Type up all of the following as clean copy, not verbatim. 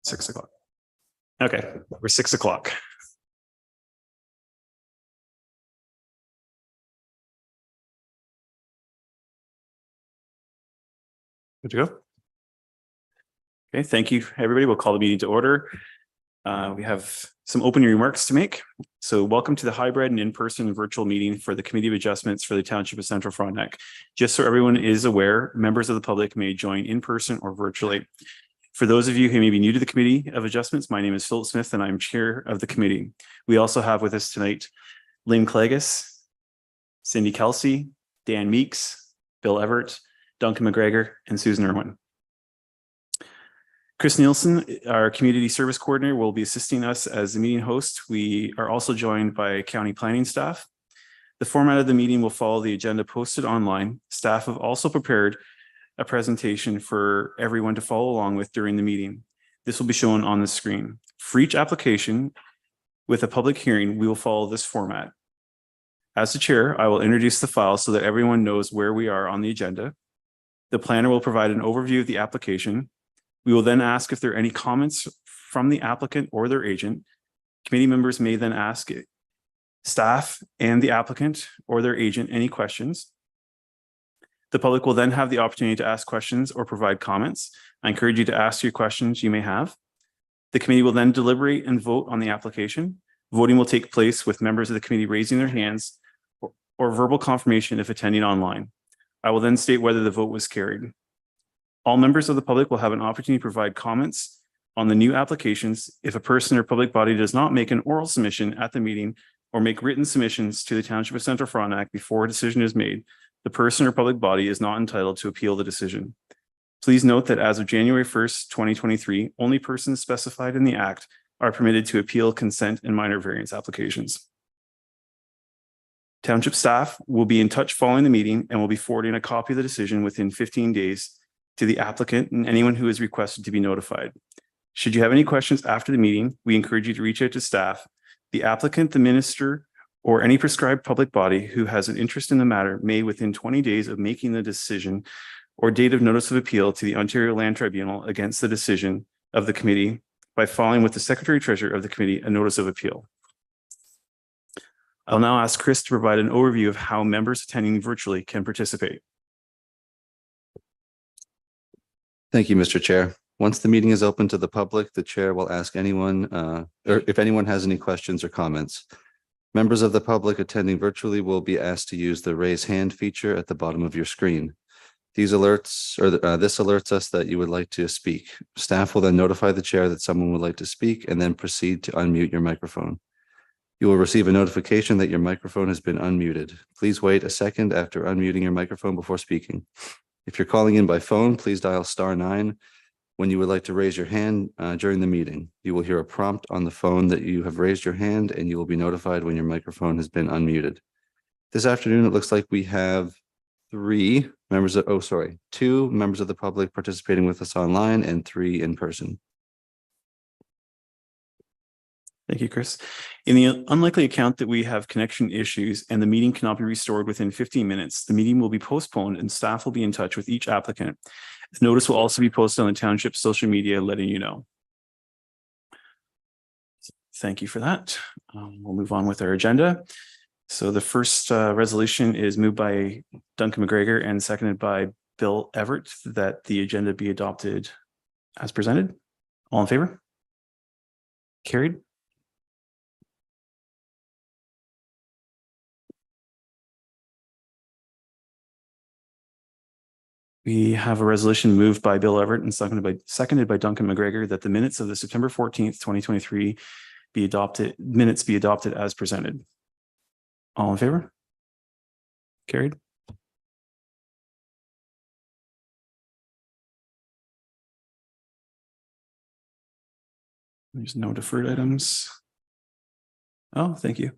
6 o'clock. Okay, we're 6 o'clock. Good to go. Okay, thank you, everybody. We'll call the meeting to order. We have some opening remarks to make. So welcome to the hybrid and in-person virtual meeting for the Committee of Adjustments for the Township of Central Frontenac. Just so everyone is aware, members of the public may join in person or virtually. For those of you who may be new to the Committee of Adjustments, my name is Philip Smith and I'm chair of the committee. We also have with us tonight Lynn Clagus, Cindy Kelsey, Dan Meeks, Bill Everett, Duncan McGregor, and Susan Irwin. Chris Nielsen, our community service coordinator, will be assisting us as the meeting host. We are also joined by county planning staff. The format of the meeting will follow the agenda posted online. Staff have also prepared a presentation for everyone to follow along with during the meeting. This will be shown on the screen. For each application with a public hearing, we will follow this format. As the chair, I will introduce the file so that everyone knows where we are on the agenda. The planner will provide an overview of the application. We will then ask if there are any comments from the applicant or their agent. Committee members may then ask staff and the applicant or their agent any questions. The public will then have the opportunity to ask questions or provide comments. I encourage you to ask your questions you may have. The committee will then deliberate and vote on the application. Voting will take place with members of the committee raising their hands or verbal confirmation if attending online. I will then state whether the vote was carried. All members of the public will have an opportunity to provide comments on the new applications. If a person or public body does not make an oral submission at the meeting or make written submissions to the Township of Central Frontenac before a decision is made, the person or public body is not entitled to appeal the decision. Please note that as of January 1st, 2023, only persons specified in the Act are permitted to appeal consent and minor variance applications. Township staff will be in touch following the meeting and will be forwarding a copy of the decision within 15 days to the applicant and anyone who is requested to be notified. Should you have any questions after the meeting, we encourage you to reach out to staff, the applicant, the minister, or any prescribed public body who has an interest in the matter may, within 20 days of making the decision or date of notice of appeal to the Ontario Land Tribunal against the decision of the committee by filing with the Secretary Treasurer of the committee a notice of appeal. I'll now ask Chris to provide an overview of how members attending virtually can participate. Thank you, Mr. Chair. Once the meeting is open to the public, the chair will ask anyone, or if anyone has any questions or comments. Members of the public attending virtually will be asked to use the raise hand feature at the bottom of your screen. These alerts, this alerts us that you would like to speak. Staff will then notify the chair that someone would like to speak and then proceed to unmute your microphone. You will receive a notification that your microphone has been unmuted. Please wait a second after unmuting your microphone before speaking. If you're calling in by phone, please dial *9 when you would like to raise your hand during the meeting. You will hear a prompt on the phone that you have raised your hand and you will be notified when your microphone has been unmuted. This afternoon, it looks like we have two members of the public participating with us online and 3 in person. Thank you, Chris. In the unlikely account that we have connection issues and the meeting cannot be restored within 15 minutes, the meeting will be postponed and staff will be in touch with each applicant. The notice will also be posted on the township social media, letting you know. Thank you for that. We'll move on with our agenda. So the first resolution is moved by Duncan McGregor and seconded by Bill Everett that the agenda be adopted as presented. All in favor? Carried. We have a resolution moved by Bill Everett and seconded by Duncan McGregor that the minutes of the September 14th, 2023 be adopted as presented. All in favor? Carried. There's no deferred items. Oh, thank you.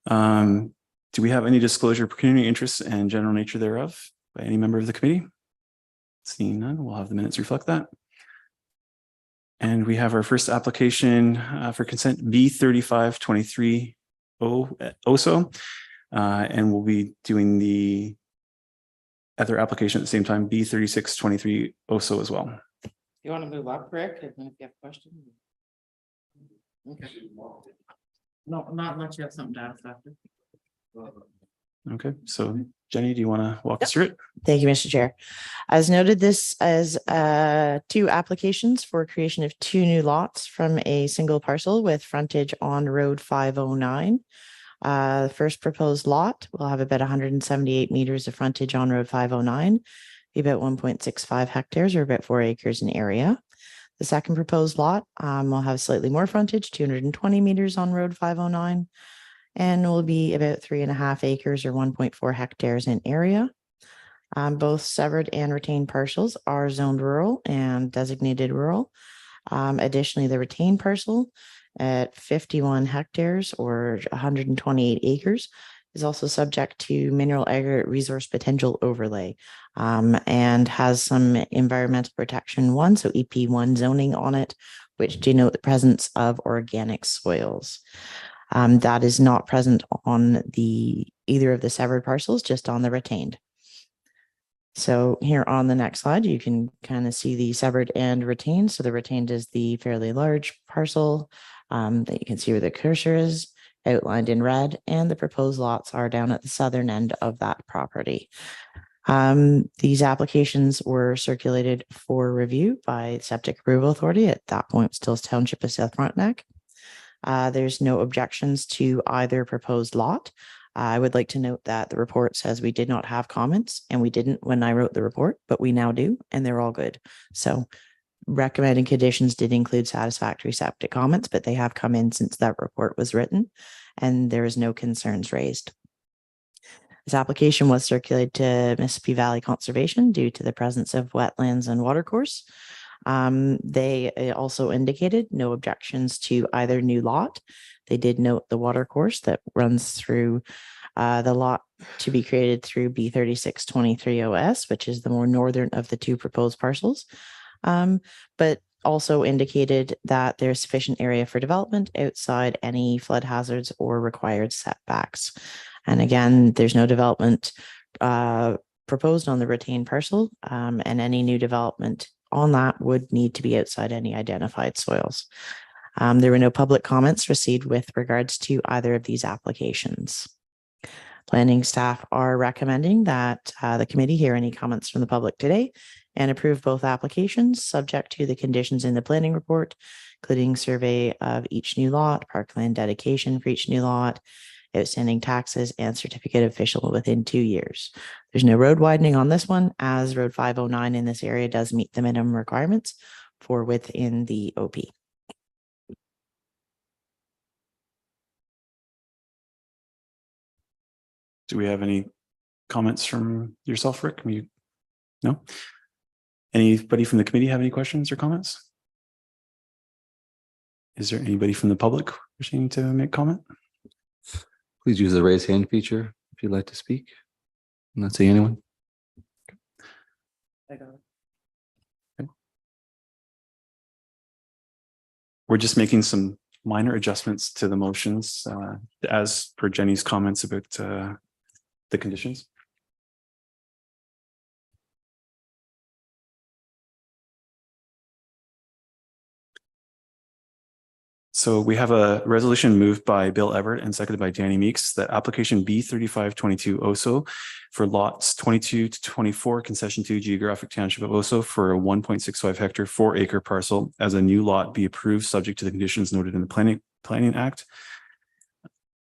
Do we have any disclosure of pecuniary interests and general nature thereof by any member of the committee? Seeing none, we'll have the minutes reflect that. And we have our first application for consent B3523 OSO, and we'll be doing the other application at the same time, B3623 OSO as well. You want to move up, Rick, and if you have questions? Okay. No, not unless you have something to ask after. Okay, so Jenny, do you want to walk us through it? Thank you, Mr. Chair. As noted, this is two applications for creation of two new lots from a single parcel with frontage on Road 509. The first proposed lot will have about 178 meters of frontage on Road 509, be about 1.65 hectares or about 4 acres in area. The second proposed lot will have slightly more frontage, 220 meters on Road 509, and will be about 3.5 acres or 1.4 hectares in area. Both severed and retained parcels are zoned rural and designated rural. Additionally, the retained parcel at 51 hectares or 128 acres is also subject to mineral aggregate resource potential overlay and has some environmental protection one, so EP1 zoning on it, which denote the presence of organic soils. That is not present on either of the severed parcels, just on the retained. So here on the next slide, you can kind of see the severed and retained. So the retained is the fairly large parcel that you can see where the cursor is outlined in red, and the proposed lots are down at the southern end of that property. These applications were circulated for review by Septic Approval Authority. At that point, Stills Township of South Frontenac. There's no objections to either proposed lot. I would like to note that the report says we did not have comments, and we didn't when I wrote the report, but we now do, and they're all good. So recommended conditions did include satisfactory septic comments, but they have come in since that report was written, and there is no concerns raised. This application was circulated to Mississippi Valley Conservation due to the presence of wetlands and watercourse. They also indicated no objections to either new lot. They did note the watercourse that runs through the lot to be created through B3623 OS, which is the more northern of the two proposed parcels. But also indicated that there's sufficient area for development outside any flood hazards or required setbacks. And again, there's no development proposed on the retained parcel, and any new development on that would need to be outside any identified soils. There were no public comments received with regards to either of these applications. Planning staff are recommending that the committee hear any comments from the public today and approve both applications subject to the conditions in the planning report, including survey of each new lot, parkland dedication for each new lot, outstanding taxes, and certificate of official within 2 years. There's no road widening on this one, as Road 509 in this area does meet the minimum requirements for within the OP. Do we have any comments from yourself, Rick? No? Anybody from the committee have any questions or comments? Is there anybody from the public wishing to make comment? Please use the raise hand feature if you'd like to speak. I'm not seeing anyone. I got it. Okay. We're just making some minor adjustments to the motions as per Jenny's comments about the conditions. So we have a resolution moved by Bill Everett and seconded by Danny Meeks that application B3522 OSO for lots 22 to 24 concession 2 geographic township of OSO for a 1.65 hectare 4 acre parcel as a new lot be approved subject to the conditions noted in the Planning Act,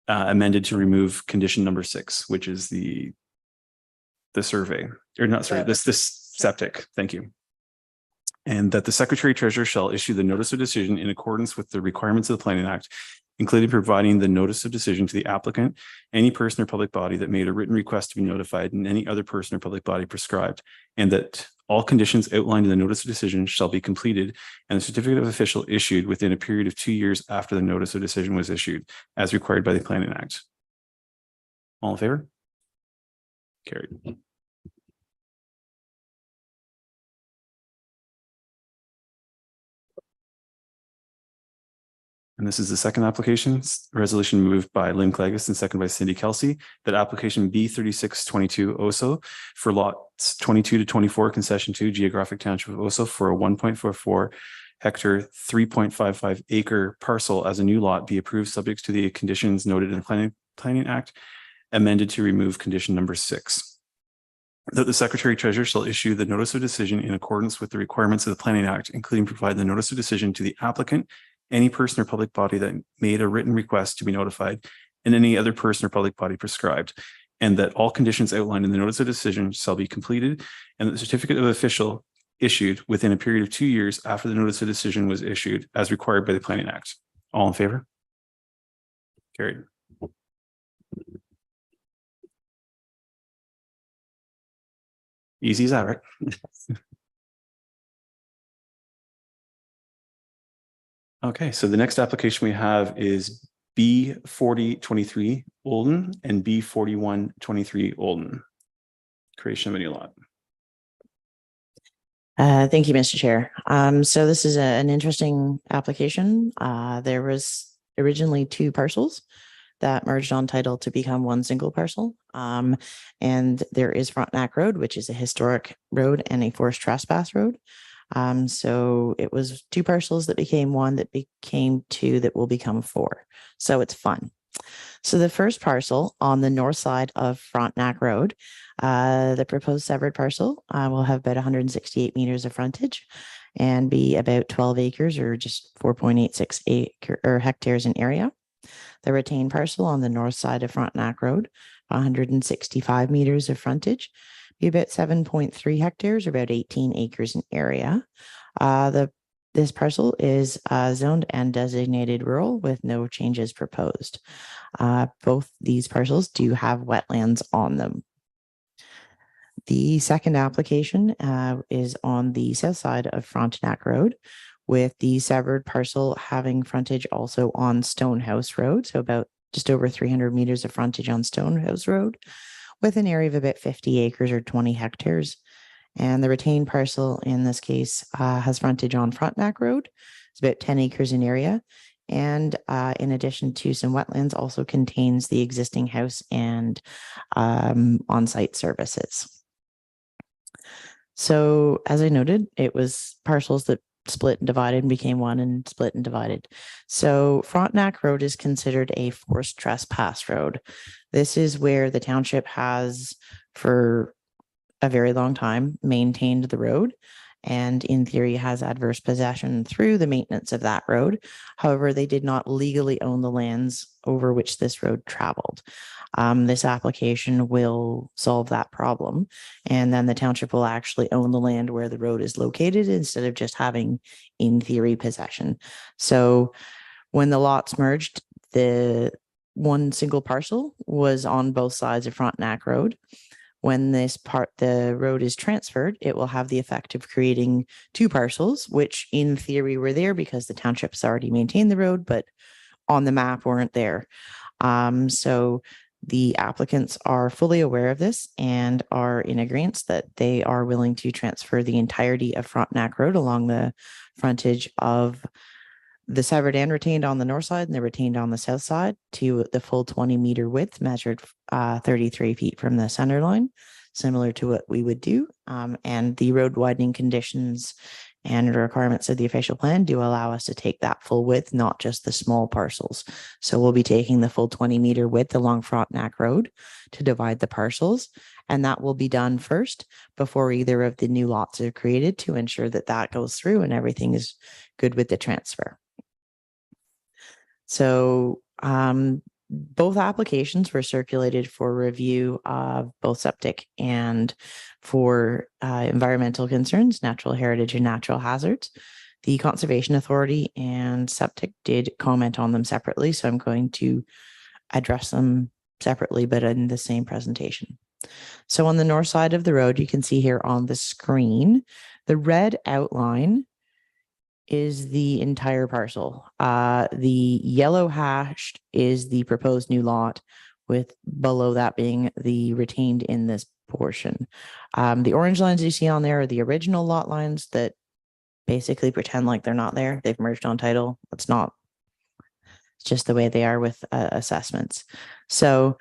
amended to remove condition number 6, which is the survey, or not, sorry, this septic. Thank you. And that the Secretary Treasurer shall issue the notice of decision in accordance with the requirements of the Planning Act, including providing the notice of decision to the applicant, any person or public body that made a written request to be notified, and any other person or public body prescribed, and that all conditions outlined in the notice of decision shall be completed and the certificate of official issued within a period of 2 years after the notice of decision was issued, as required by the Planning Act. All in favor? Carried. And this is the second application, resolution moved by Lynn Clegis and second by Cindy Kelsey, that application B 3622 Oso for lots 22 to 24 concession 2 geographic township of Oso for a 1.44 hectare, 3.55 acre parcel as a new lot be approved subject to the conditions noted in the Planning Act, amended to remove condition number 6. That the Secretary Treasurer shall issue the notice of decision in accordance with the requirements of the Planning Act, including provide the notice of decision to the applicant, any person or public body that made a written request to be notified, and any other person or public body prescribed, and that all conditions outlined in the notice of decision shall be completed, and that the certificate of official issued within a period of 2 years after the notice of decision was issued, as required by the Planning Act. All in favor? Carried. Easy as that, right? Okay, so the next application we have is B 4023 Olden and B 4123 Olden. Creation of a new lot. Thank you, Mr. Chair. So this is an interesting application. There was originally 2 parcels that merged on title to become one single parcel. And there is Frontenac Road, which is a historic road and a forced trespass road. So it was 2 parcels that became 1, that became 2, that will become 4. So it's fun. So the first parcel on the north side of Frontenac Road, the proposed severed parcel will have about 168 meters of frontage and be about 12 acres or just 4.86 hectares in area. The retained parcel on the north side of Frontenac Road, 165 meters of frontage, be about 7.3 hectares or about 18 acres in area. This parcel is zoned and designated rural with no changes proposed. Both these parcels do have wetlands on them. The second application is on the south side of Frontenac Road, with the severed parcel having frontage also on Stonehouse Road, so about just over 300 meters of frontage on Stonehouse Road, with an area of about 50 acres or 20 hectares. And the retained parcel in this case has frontage on Frontenac Road. It's about 10 acres in area. And in addition to some wetlands, also contains the existing house and on-site services. So as I noted, it was parcels that split and divided and became one and split and divided. So Frontenac Road is considered a forced trespass road. This is where the township has, for a very long time, maintained the road, and in theory has adverse possession through the maintenance of that road. However, they did not legally own the lands over which this road traveled. This application will solve that problem, and then the township will actually own the land where the road is located instead of just having, in theory, possession. So when the lots merged, the one single parcel was on both sides of Frontenac Road. When the road is transferred, it will have the effect of creating 2 parcels, which in theory were there because the township's already maintained the road, but on the map weren't there. So the applicants are fully aware of this and are in agreement that they are willing to transfer the entirety of Frontenac Road along the frontage of the severed and retained on the north side and the retained on the south side to the full 20-meter width, measured 33 feet from the center line, similar to what we would do. And the road widening conditions and requirements of the official plan do allow us to take that full width, not just the small parcels. So we'll be taking the full 20-meter width along Frontenac Road to divide the parcels. And that will be done first before either of the new lots are created, to ensure that that goes through and everything is good with the transfer. So both applications were circulated for review of both septic and for environmental concerns, natural heritage and natural hazards. The Conservation Authority and septic did comment on them separately, so I'm going to address them separately, but in the same presentation. So on the north side of the road, you can see here on the screen, the red outline is the entire parcel. The yellow hashed is the proposed new lot, with below that being the retained in this portion. The orange lines you see on there are the original lot lines that basically pretend like they're not there. They've merged on title. That's not It's just the way they are with assessments. So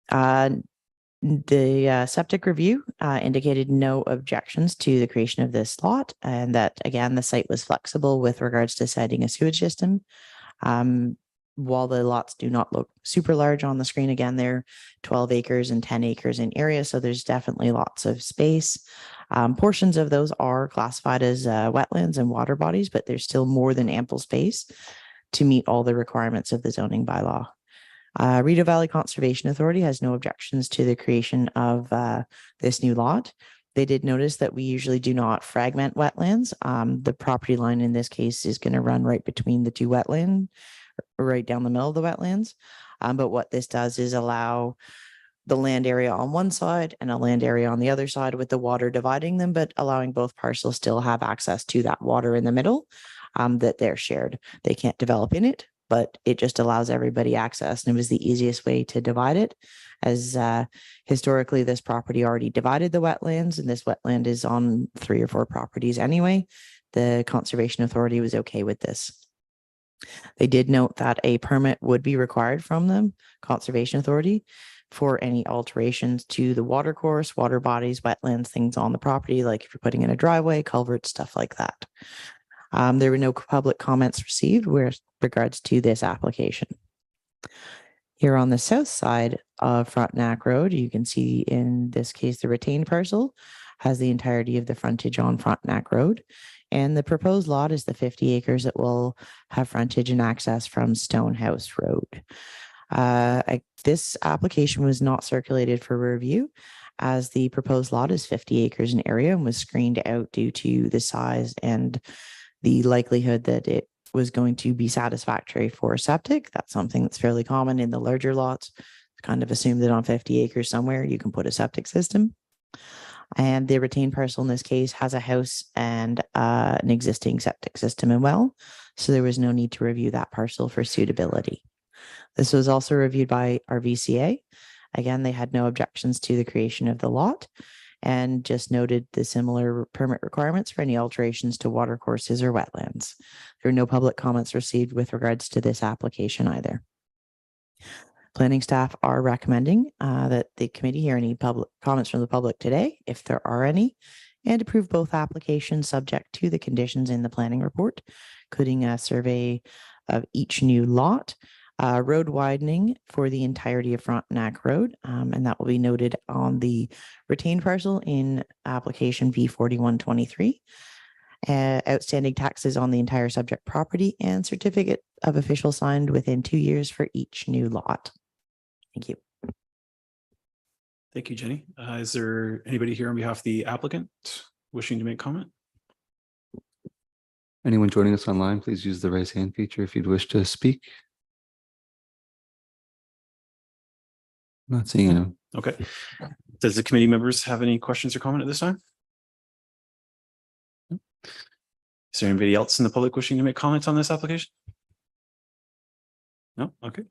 the septic review indicated no objections to the creation of this lot, and that again, the site was flexible with regards to siting a sewage system. While the lots do not look super large on the screen, again, they're 12 acres and 10 acres in area, so there's definitely lots of space. Portions of those are classified as wetlands and water bodies, but there's still more than ample space to meet all the requirements of the zoning bylaw. Rideau Valley Conservation Authority has no objections to the creation of this new lot. They did notice that we usually do not fragment wetlands. The property line in this case is going to run right between the two wetlands, right down the middle of the wetlands. But what this does is allow the land area on one side and a land area on the other side, with the water dividing them, but allowing both parcels still have access to that water in the middle that they're shared. They can't develop in it, but it just allows everybody access. And it was the easiest way to divide it, as historically this property already divided the wetlands, and this wetland is on 3 or 4 properties anyway. The Conservation Authority was okay with this. They did note that a permit would be required from them, Conservation Authority, for any alterations to the water course, water bodies, wetlands, things on the property, like if you're putting in a driveway, culvert, stuff like that. There were no public comments received with regards to this application. Here on the south side of Frontenac Road, you can see in this case, the retained parcel has the entirety of the frontage on Frontenac Road. And the proposed lot is the 50 acres that will have frontage and access from Stonehouse Road. This application was not circulated for review, as the proposed lot is 50 acres in area and was screened out due to the size and the likelihood that it was going to be satisfactory for septic. That's something that's fairly common in the larger lots. It's kind of assumed that on 50 acres somewhere you can put a septic system. And the retained parcel in this case has a house and an existing septic system and well. So there was no need to review that parcel for suitability. This was also reviewed by our VCA. Again, they had no objections to the creation of the lot, and just noted the similar permit requirements for any alterations to water courses or wetlands. There were no public comments received with regards to this application either. Planning staff are recommending that the committee hear any public comments from the public today, if there are any, and approve both applications subject to the conditions in the planning report, including a survey of each new lot, road widening for the entirety of Frontenac Road, and that will be noted on the retained parcel in application B4123. Outstanding taxes on the entire subject property, and certificate of official signed within 2 years for each new lot. Thank you. Thank you, Jenny. Is there anybody here on behalf of the applicant wishing to make comment? Anyone joining us online, please use the raise hand feature if you'd wish to speak. Not seeing anyone. Okay. Does the committee members have any questions or comment at this time? Is there anybody else in the public wishing to make comments on this application? No? Okay.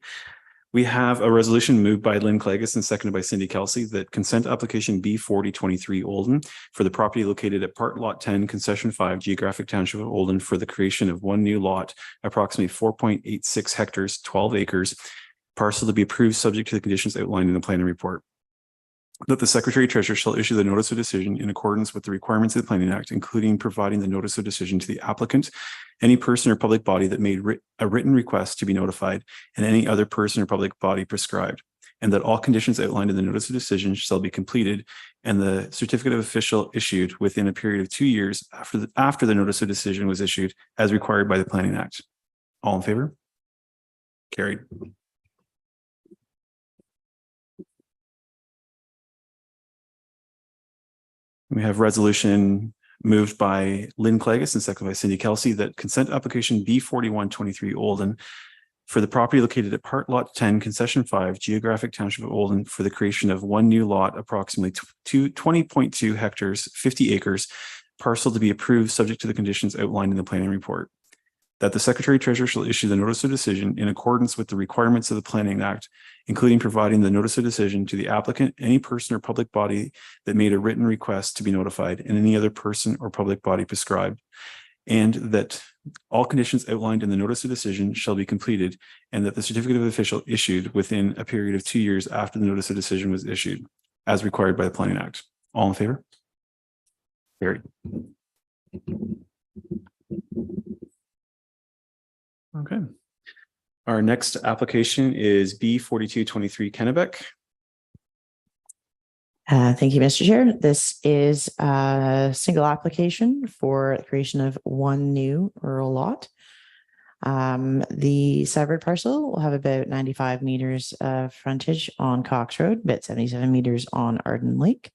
We have a resolution moved by Lynn Clagus and seconded by Cindy Kelsey that consent application B4023 Olden for the property located at Part Lot 10, Concession 5, Geographic Township of Olden, for the creation of one new lot, approximately 4.86 hectares, 12 acres, parcel to be approved subject to the conditions outlined in the planning report. That the Secretary Treasurer shall issue the notice of decision in accordance with the requirements of the Planning Act, including providing the notice of decision to the applicant, any person or public body that made a written request to be notified, and any other person or public body prescribed, and that all conditions outlined in the notice of decision shall be completed and the certificate of official issued within a period of 2 years after the notice of decision was issued, as required by the Planning Act. All in favor? Carried. We have resolution moved by Lynn Clagus and seconded by Cindy Kelsey that consent application B4123 Olden for the property located at Part Lot 10, Concession 5, Geographic Township of Olden, for the creation of one new lot, approximately 20.2 hectares, 50 acres, parcel to be approved subject to the conditions outlined in the planning report. That the Secretary Treasurer shall issue the notice of decision in accordance with the requirements of the Planning Act, including providing the notice of decision to the applicant, any person or public body that made a written request to be notified, and any other person or public body prescribed. And that all conditions outlined in the notice of decision shall be completed, and that the certificate of official issued within a period of 2 years after the notice of decision was issued, as required by the Planning Act. All in favor? Carried. Okay. Our next application is B4223 Kennebec. Thank you, Mr. Chair. This is a single application for the creation of one new rural lot. The severed parcel will have about 95 meters of frontage on Cox Road, about 77 meters on Arden Lake,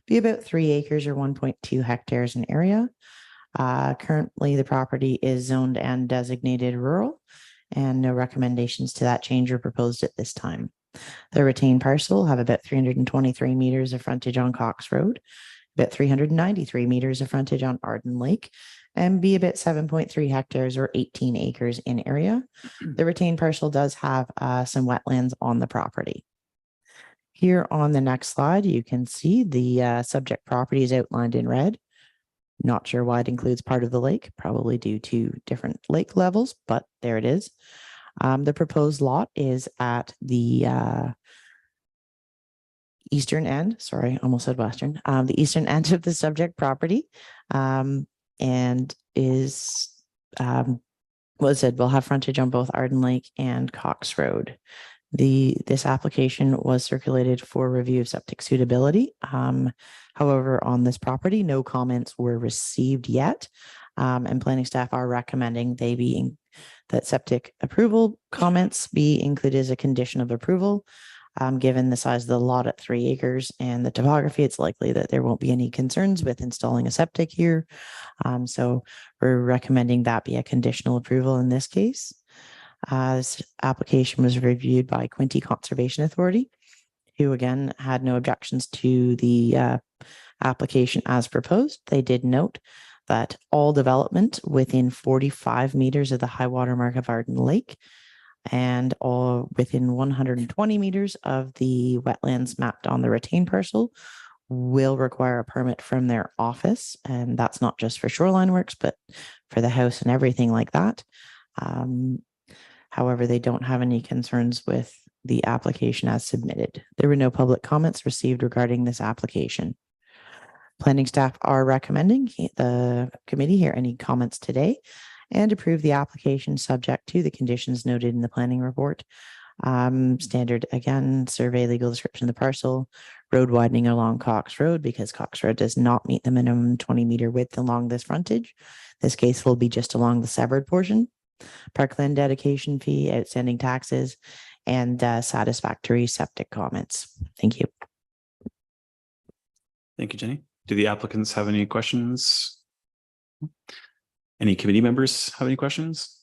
be about 3 acres or 1.2 hectares in area. Currently, the property is zoned and designated rural, and no recommendations to that change are proposed at this time. The retained parcel will have about 323 meters of frontage on Cox Road, about 393 meters of frontage on Arden Lake, and be about 7.3 hectares or 18 acres in area. The retained parcel does have some wetlands on the property. Here on the next slide, you can see the subject property is outlined in red. Not sure why it includes part of the lake, probably due to different lake levels, but there it is. The proposed lot is at the eastern end, sorry, almost said western, the eastern end of the subject property, and is, will have frontage on both Arden Lake and Cox Road. This application was circulated for review of septic suitability. However, on this property, no comments were received yet, and planning staff are recommending that septic approval comments be included as a condition of approval. Given the size of the lot at 3 acres and the topography, it's likely that there won't be any concerns with installing a septic here. So we're recommending that be a conditional approval in this case. This application was reviewed by Quinte Conservation Authority, who again had no objections to the application as proposed. They did note that all development within 45 meters of the high water mark of Arden Lake and all within 120 meters of the wetlands mapped on the retained parcel will require a permit from their office. And that's not just for shoreline works, but for the house and everything like that. However, they don't have any concerns with the application as submitted. There were no public comments received regarding this application. Planning staff are recommending the committee hear any comments today and approve the application subject to the conditions noted in the planning report. Standard, again, survey legal description of the parcel, road widening along Cox Road because Cox Road does not meet the minimum 20-meter width along this frontage. This case will be just along the severed portion. Parkland dedication fee, outstanding taxes, and satisfactory septic comments. Thank you. Thank you, Jenny. Do the applicants have any questions? Any committee members have any questions?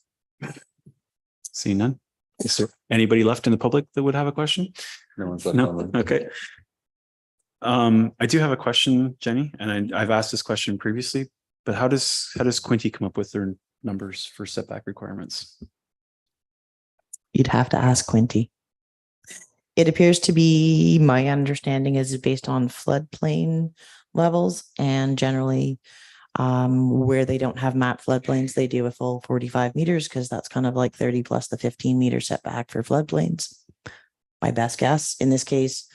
Seeing none. Is there anybody left in the public that would have a question? No one's left No? on the- Okay. I do have a question, Jenny, and I've asked this question previously, but how does Quinte come up with their numbers for setback requirements? You'd have to ask Quinte. It appears to be, my understanding is based on floodplain levels, and generally where they don't have mapped floodplains, they do a full 45 meters because that's kind of like 30 plus the 15-meter setback for floodplains. My best guess in this case,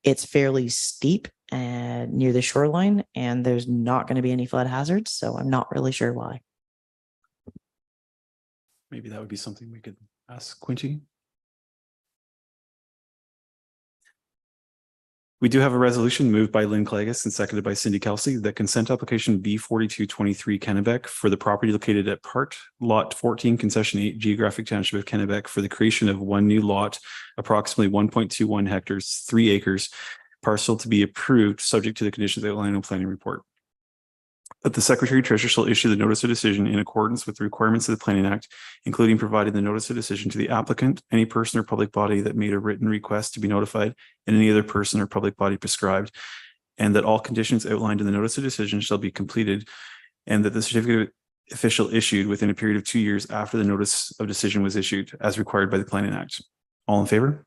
it's fairly steep and near the shoreline, and there's not going to be any flood hazards, so I'm not really sure why. Maybe that would be something we could ask Quinte. We do have a resolution moved by Lynn Clagus and seconded by Cindy Kelsey that consent application B4223 Kennebec for the property located at Part Lot 14, Concession 8, Geographic Township of Kennebec for the creation of one new lot, approximately 1.21 hectares, 3 acres, parcel to be approved, subject to the conditions outlined in the planning report. That the Secretary Treasurer shall issue the notice of decision in accordance with the requirements of the Planning Act, including providing the notice of decision to the applicant, any person or public body that made a written request to be notified, and any other person or public body prescribed, and that all conditions outlined in the notice of decision shall be completed, and that the certificate official issued within a period of 2 years after the notice of decision was issued, as required by the Planning Act. All in favor?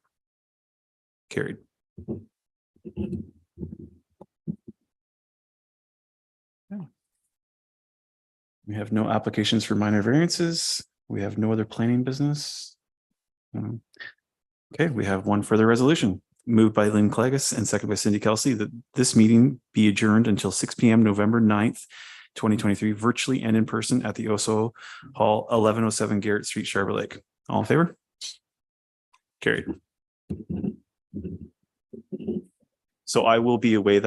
Carried. We have no applications for minor variances. We have no other planning business. Okay, we have one further resolution moved by Lynn Clegus and second by Cindy Kelsey that this meeting be adjourned until 6 p.m. November 9th, 2023, virtually and in person at the OSO Hall, 1107 Garrett Street, Sharper Lake. All in favor? Carried. So I will be away that